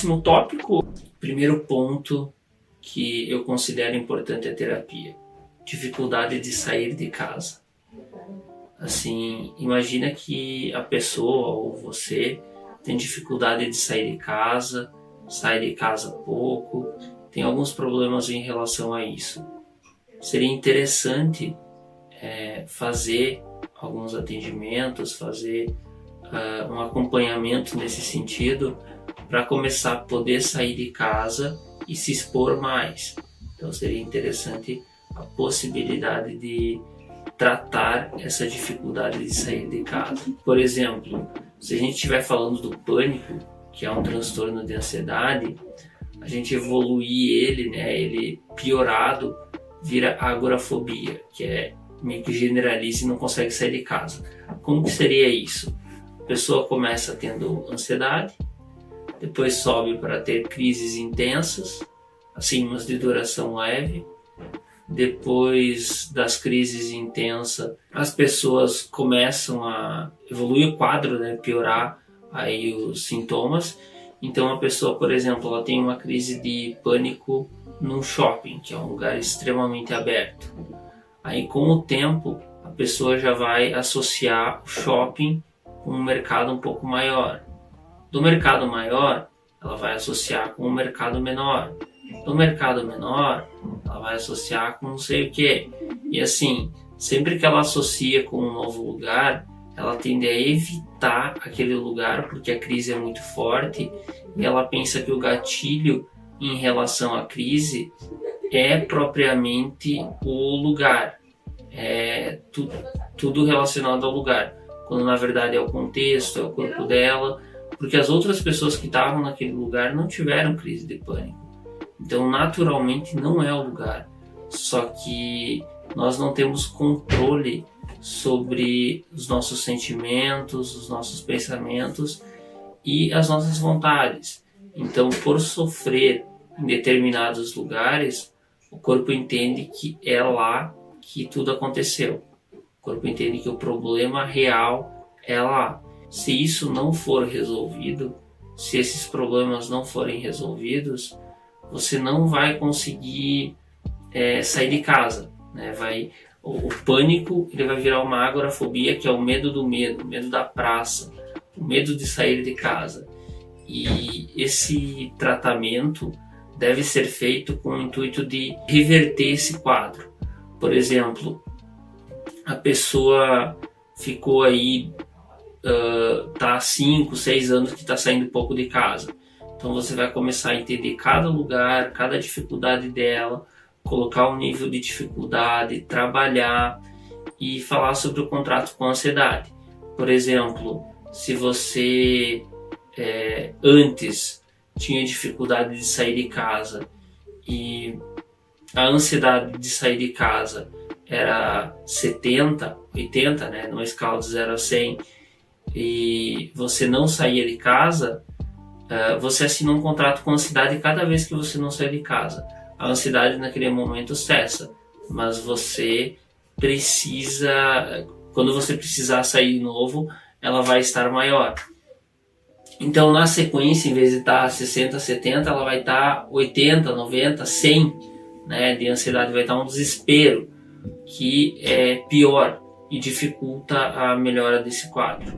Próximo tópico, primeiro ponto que eu considero importante é a terapia. Dificuldade de sair de casa. Assim, imagina que a pessoa ou você tem dificuldade de sair de casa, sai de casa pouco, tem alguns problemas em relação a isso. Seria interessante fazer alguns atendimentos, fazer um acompanhamento nesse sentido, para começar a poder sair de casa e se expor mais. Então seria interessante a possibilidade de tratar essa dificuldade de sair de casa. Por exemplo, se a gente estiver falando do pânico, que é um transtorno de ansiedade, a gente evoluir ele, ele piorado, vira agorafobia, que é meio que generaliza e não consegue sair de casa. Como que seria isso? A pessoa começa tendo ansiedade, depois sobe para ter crises intensas, assim, umas de duração leve. Depois das crises intensas, as pessoas começam a evoluir o quadro, piorar aí os sintomas. Então a pessoa, por exemplo, ela tem uma crise de pânico num shopping, que é um lugar extremamente aberto. Aí com o tempo, a pessoa já vai associar o shopping com um mercado um pouco maior. Do mercado maior, ela vai associar com um mercado menor. Do mercado menor, ela vai associar com não sei o que. E assim, sempre que ela associa com um novo lugar, ela tende a evitar aquele lugar porque a crise é muito forte e ela pensa que o gatilho em relação à crise é propriamente o lugar. É tudo relacionado ao lugar, quando na verdade é o contexto, é o corpo dela, porque as outras pessoas que estavam naquele lugar não tiveram crise de pânico. Então, naturalmente, não é o lugar. Só que nós não temos controle sobre os nossos sentimentos, os nossos pensamentos e as nossas vontades. Então, por sofrer em determinados lugares, o corpo entende que é lá que tudo aconteceu. O corpo entende que o problema real é lá. Se isso não for resolvido, se esses problemas não forem resolvidos, você não vai conseguir sair de casa. O pânico ele vai virar uma agorafobia, que é o medo do medo, o medo da praça, o medo de sair de casa. E esse tratamento deve ser feito com o intuito de reverter esse quadro. Por exemplo, a pessoa ficou aí, tá há 5, 6 anos que está saindo pouco de casa. Então você vai começar a entender cada lugar, cada dificuldade dela, colocar um nível de dificuldade, trabalhar e falar sobre o contrato com a ansiedade. Por exemplo, se você antes tinha dificuldade de sair de casa e a ansiedade de sair de casa era 70, 80, numa escala de 0 a 100, e você não saía de casa, você assina um contrato com a ansiedade cada vez que você não sai de casa. A ansiedade naquele momento cessa, mas você precisa, quando você precisar sair de novo, ela vai estar maior. Então na sequência, em vez de estar 60, 70, ela vai estar 80, 90, 100, de ansiedade. Vai estar um desespero que é pior e dificulta a melhora desse quadro.